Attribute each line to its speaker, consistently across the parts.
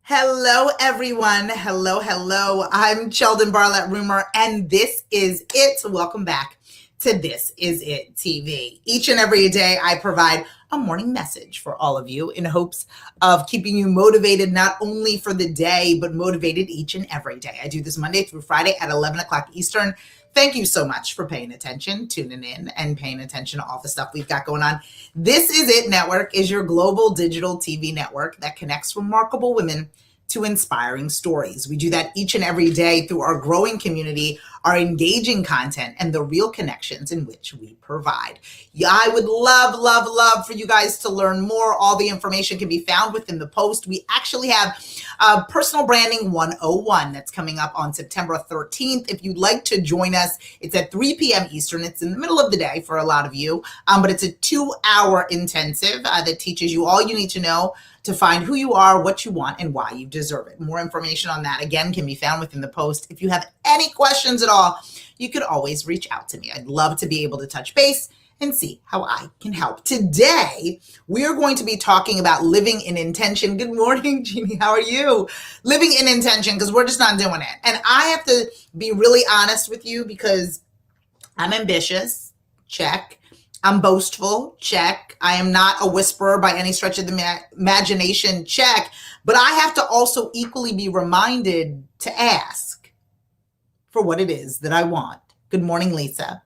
Speaker 1: Hello, everyone. Hello. I'm Cheldin Barlatt Rumer, and this is it. Welcome back to This Is It TV. Each and every day, I provide a morning message for all of you in hopes of keeping you motivated, not only for the day, but motivated each and every day. I do this Monday through Friday at 11 o'clock Eastern. Thank you so much for paying attention, tuning in, and paying attention to all the stuff we've got going on. This Is It Network is your global digital TV network that connects remarkable women to inspiring stories. We do that each and every day through our growing community, our engaging content, and the real connections in which we provide. Yeah, I would love for you guys to learn more. All the information can be found within the post. We actually have Personal Branding 101 that's coming up on September 13th. If you'd like to join us, it's at 3 p.m. Eastern. It's in the middle of the day for a lot of you, but it's a 2-hour intensive that teaches you all you need to know to find who you are, what you want, and why you deserve it. More information on that, again, can be found within the post. If you have any questions at all, you could always reach out to me. I'd love to be able to touch base and see how I can help. Today, we are going to be talking about living in intention. Good morning, Jeannie. How are you? Living in intention, because we're just not doing it. And I have to be really honest with you because I'm ambitious, check. I'm boastful, check. I am not a whisperer by any stretch of the imagination, check. But I have to also equally be reminded to ask for what it is that I want. Good morning, Lisa.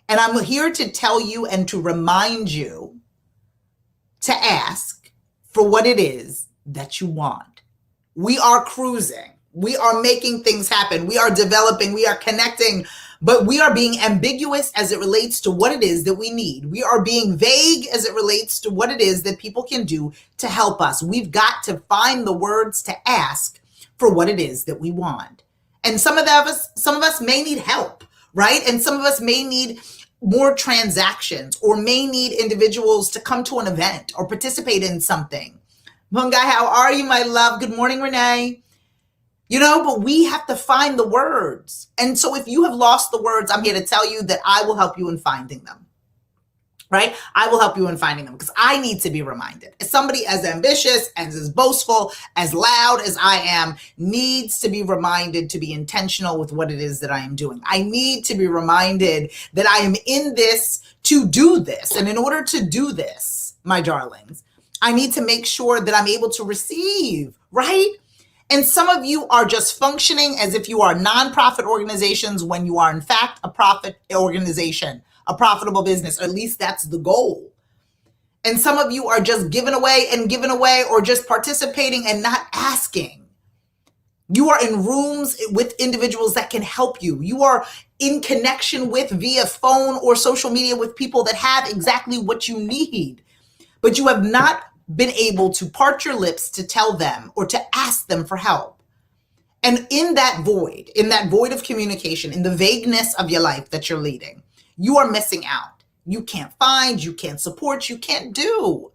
Speaker 1: And I'm here to tell you and to remind you to ask for what it is that you want. We are cruising. We are making things happen. We are developing. We are connecting. But we are being ambiguous as it relates to what it is that we need. We are being vague as it relates to what it is that people can do to help us. We've got to find the words to ask for what it is that we want. And some of us may need help, right? And some of us may need more transactions or may need individuals to come to an event or participate in something. Mungai, how are you, my love? Good morning, Renee. But we have to find the words. And so if you have lost the words, I'm here to tell you that I will help you in finding them, right? I will help you in finding them because I need to be reminded. As somebody as ambitious, as boastful, as loud as I am, needs to be reminded to be intentional with what it is that I am doing. I need to be reminded that I am in this to do this. And in order to do this, my darlings, I need to make sure that I'm able to receive, right? And some of you are just functioning as if you are nonprofit organizations when you are in fact a profit organization, a profitable business, or at least that's the goal. And some of you are just giving away or just participating and not asking. You are in rooms with individuals that can help you. You are in connection with via phone or social media with people that have exactly what you need, but you have not been able to part your lips to tell them or to ask them for help. And in that void of communication, in the vagueness of your life that you're leading, you are missing out. You can't find, you can't support, you can't do.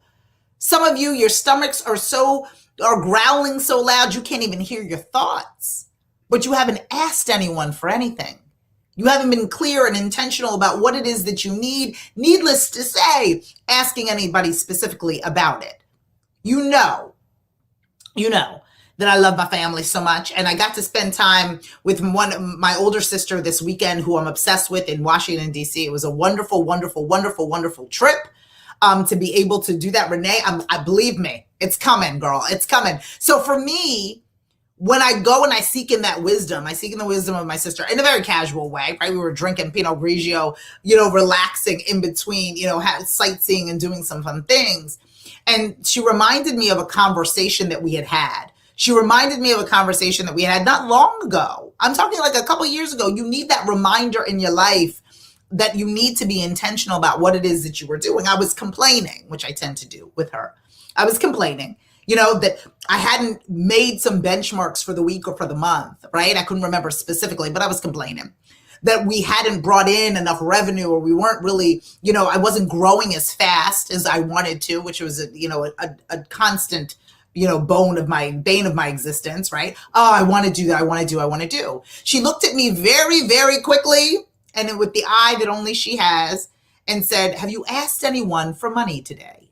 Speaker 1: Some of you, your stomachs are growling so loud you can't even hear your thoughts, but you haven't asked anyone for anything. You haven't been clear and intentional about what it is that you need. Needless to say, asking anybody specifically about it. You know that I love my family so much. And I got to spend time with my older sister this weekend, who I'm obsessed with, in Washington, D.C. It was a wonderful trip to be able to do that. Renee, I believe me, it's coming, girl. It's coming. So for me, when I go and I seek in the wisdom of my sister in a very casual way, right? We were drinking Pinot Grigio, relaxing in between, sightseeing and doing some fun things. And she reminded me of a conversation that we had. She reminded me of a conversation that we had not long ago. I'm talking like a couple of years ago. You need that reminder in your life that you need to be intentional about what it is that you were doing. I was complaining, which I tend to do with her. I was complaining, that I hadn't made some benchmarks for the week or for the month, right? I couldn't remember specifically, but I was complaining that we hadn't brought in enough revenue, or we weren't really, I wasn't growing as fast as I wanted to, which was a constant, bane of my existence, right? Oh, I want to do that. I want to do. She looked at me very, very quickly, and with the eye that only she has, and said, "Have you asked anyone for money today?"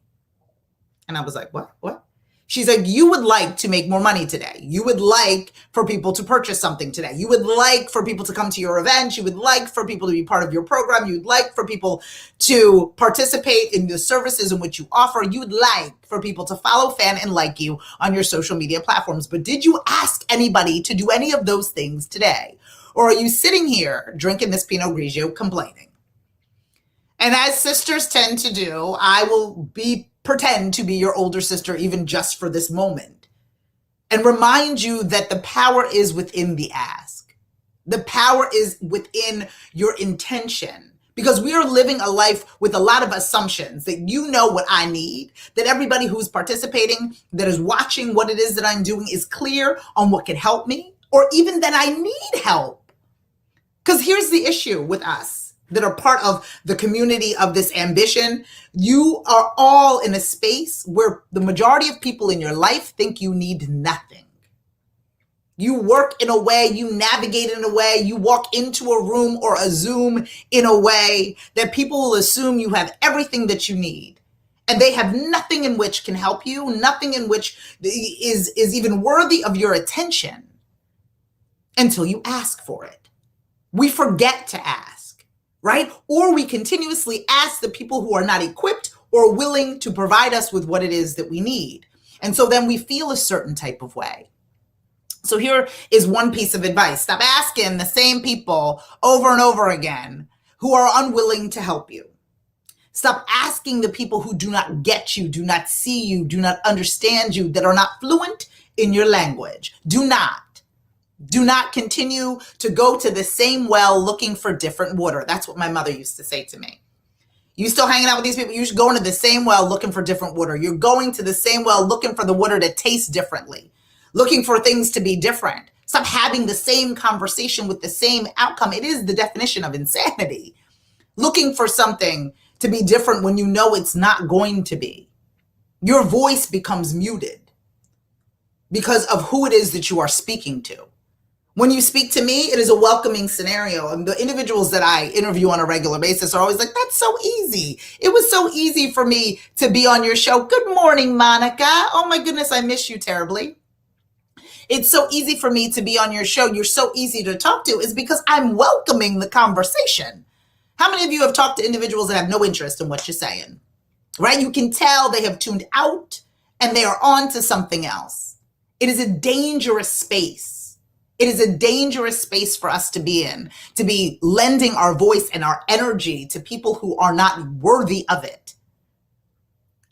Speaker 1: And I was like, what? She's like, you would like to make more money today. You would like for people to purchase something today. You would like for people to come to your event. You would like for people to be part of your program. You would like for people to participate in the services in which you offer. You would like for people to follow, fan, and like you on your social media platforms. But did you ask anybody to do any of those things today? Or are you sitting here drinking this Pinot Grigio complaining? And as sisters tend to do, I will pretend to be your older sister even just for this moment and remind you that the power is within the ask. The power is within your intention, because we are living a life with a lot of assumptions that you know what I need, that everybody who's participating, that is watching what it is that I'm doing is clear on what can help me, or even that I need help. Because here's the issue with us that are part of the community of this ambition. You are all in a space where the majority of people in your life think you need nothing. You work in a way, you navigate in a way, you walk into a room or a Zoom in a way that people will assume you have everything that you need. And they have nothing in which can help you, nothing in which is even worthy of your attention until you ask for it. We forget to ask, right? Or we continuously ask the people who are not equipped or willing to provide us with what it is that we need. And so then we feel a certain type of way. So here is one piece of advice. Stop asking the same people over and over again who are unwilling to help you. Stop asking the people who do not get you, do not see you, do not understand you, that are not fluent in your language. Do not continue to go to the same well looking for different water. That's what my mother used to say to me. You still hanging out with these people, you're going to the same well looking for different water. You're going to the same well looking for the water to taste differently, looking for things to be different. Stop having the same conversation with the same outcome. It is the definition of insanity. Looking for something to be different when you know it's not going to be. Your voice becomes muted because of who it is that you are speaking to. When you speak to me, it is a welcoming scenario. And the individuals that I interview on a regular basis are always like, that's so easy. It was so easy for me to be on your show. Good morning, Monica. Oh my goodness, I miss you terribly. It's so easy for me to be on your show. You're so easy to talk to, is because I'm welcoming the conversation. How many of you have talked to individuals that have no interest in what you're saying, right? You can tell they have tuned out and they are on to something else. It is a dangerous space. It is a dangerous space for us to be in, to be lending our voice and our energy to people who are not worthy of it.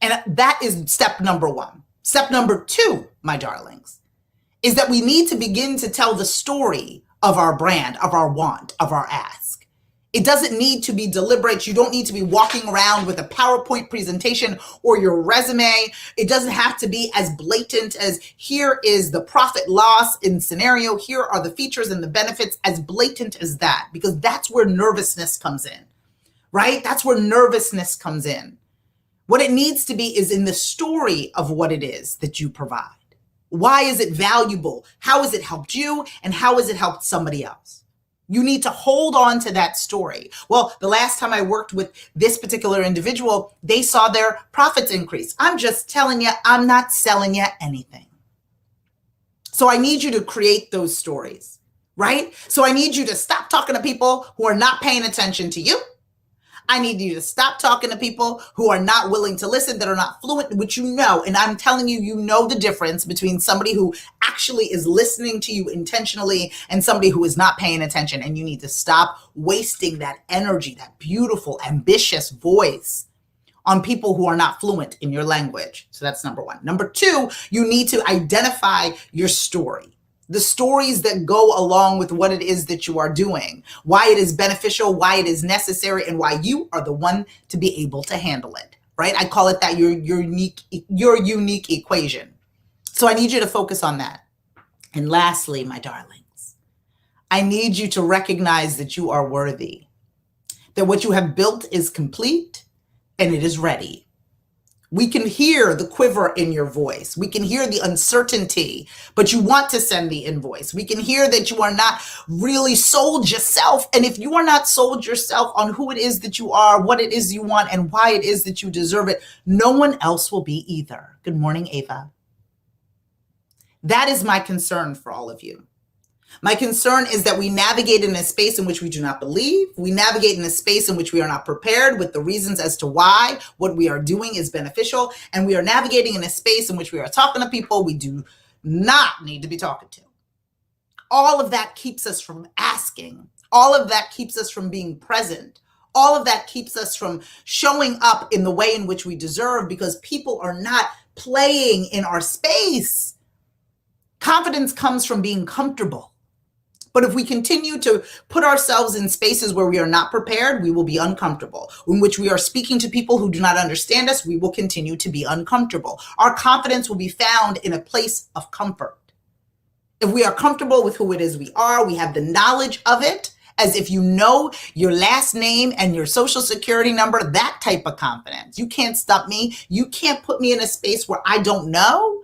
Speaker 1: And that is step number one. Step number two, my darlings, is that we need to begin to tell the story of our brand, of our want, of our ask. It doesn't need to be deliberate. You don't need to be walking around with a PowerPoint presentation or your resume. It doesn't have to be as blatant as here is the profit loss in scenario. Here are the features and the benefits, as blatant as that, because that's where nervousness comes in, right? That's where nervousness comes in. What it needs to be is in the story of what it is that you provide. Why is it valuable? How has it helped you? And how has it helped somebody else? You need to hold on to that story. Well, the last time I worked with this particular individual, they saw their profits increase. I'm just telling you, I'm not selling you anything. So I need you to create those stories, right? So I need you to stop talking to people who are not paying attention to you. I need you to stop talking to people who are not willing to listen, that are not fluent, which you know. And I'm telling you, you know the difference between somebody who actually is listening to you intentionally and somebody who is not paying attention. And you need to stop wasting that energy, that beautiful, ambitious voice on people who are not fluent in your language. So that's number one. Number two, you need to identify your story. The stories that go along with what it is that you are doing, why it is beneficial, why it is necessary, and why you are the one to be able to handle it, right? I call it that your unique equation. So I need you to focus on that. And lastly, my darlings, I need you to recognize that you are worthy, that what you have built is complete and it is ready. We can hear the quiver in your voice. We can hear the uncertainty, but you want to send the invoice. We can hear that you are not really sold yourself. And if you are not sold yourself on who it is that you are, what it is you want, and why it is that you deserve it, no one else will be either. Good morning, Ava. That is my concern for all of you. My concern is that we navigate in a space in which we do not believe. We navigate in a space in which we are not prepared with the reasons as to why what we are doing is beneficial. And we are navigating in a space in which we are talking to people we do not need to be talking to. All of that keeps us from asking. All of that keeps us from being present. All of that keeps us from showing up in the way in which we deserve because people are not playing in our space. Confidence comes from being comfortable. But if we continue to put ourselves in spaces where we are not prepared, we will be uncomfortable. In which we are speaking to people who do not understand us, we will continue to be uncomfortable. Our confidence will be found in a place of comfort. If we are comfortable with who it is we are, we have the knowledge of it, as if you know your last name and your social security number, that type of confidence. You can't stop me. You can't put me in a space where I don't know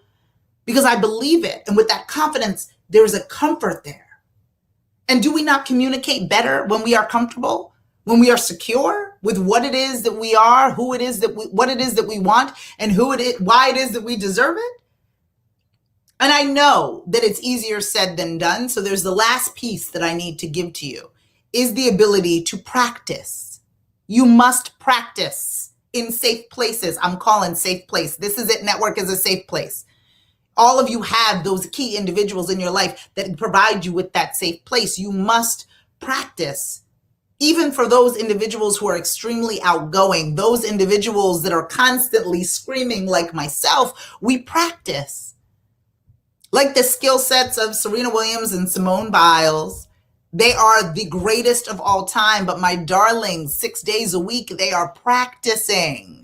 Speaker 1: because I believe it. And with that confidence, there's a comfort there. And do we not communicate better when we are comfortable, when we are secure with what it is that we are, who it is that what it is that we want, and why it is that we deserve it? And I know that it's easier said than done. So there's the last piece that I need to give to you is the ability to practice. You must practice in safe places. I'm calling safe place. This Is It Network is a safe place. All of you have those key individuals in your life that provide you with that safe place. You must practice. Even for those individuals who are extremely outgoing, those individuals that are constantly screaming like myself, we practice. Like the skill sets of Serena Williams and Simone Biles, they are the greatest of all time, but my darlings, 6 days a week, they are practicing.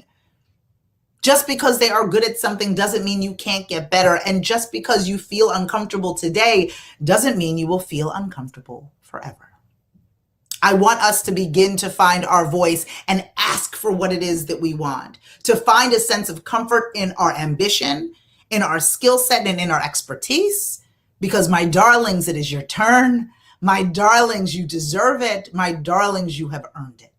Speaker 1: Just because they are good at something doesn't mean you can't get better. And just because you feel uncomfortable today doesn't mean you will feel uncomfortable forever. I want us to begin to find our voice and ask for what it is that we want, to find a sense of comfort in our ambition, in our skill set, and in our expertise. Because my darlings, it is your turn. My darlings, you deserve it. My darlings, you have earned it.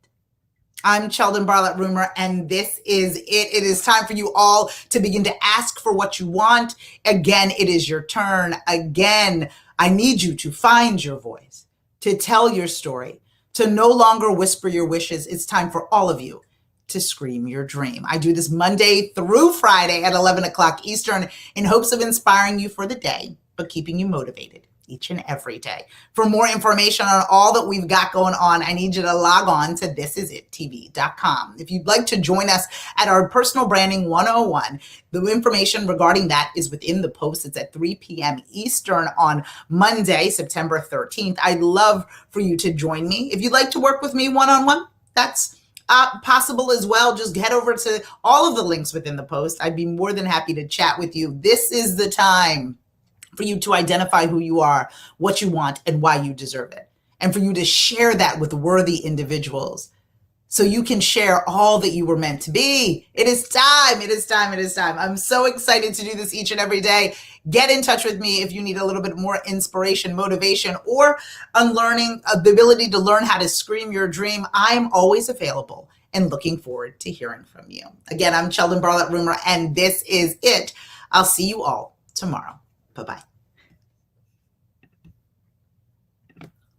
Speaker 1: I'm Cheldin Barlatt Rumer, and this is it. It is time for you all to begin to ask for what you want. Again, it is your turn. Again, I need you to find your voice, to tell your story, to no longer whisper your wishes. It's time for all of you to scream your dream. I do this Monday through Friday at 11 o'clock Eastern in hopes of inspiring you for the day, but keeping you motivated each and every day. For more information on all that we've got going on, I need you to log on to thisisittv.com. If you'd like to join us at our Personal Branding 101, the information regarding that is within the post. It's at 3 p.m. Eastern on Monday, September 13th. I'd love for you to join me. If you'd like to work with me one-on-one, that's possible as well. Just head over to all of the links within the post. I'd be more than happy to chat with you. This is the time for you to identify who you are, what you want, and why you deserve it. And for you to share that with worthy individuals so you can share all that you were meant to be. It is time. It is time. It is time. I'm so excited to do this each and every day. Get in touch with me if you need a little bit more inspiration, motivation, or unlearning the ability to learn how to scream your dream. I'm always available and looking forward to hearing from you. Again, I'm Cheldin Barlatt Rumer, and this is it. I'll see you all tomorrow. Bye-bye.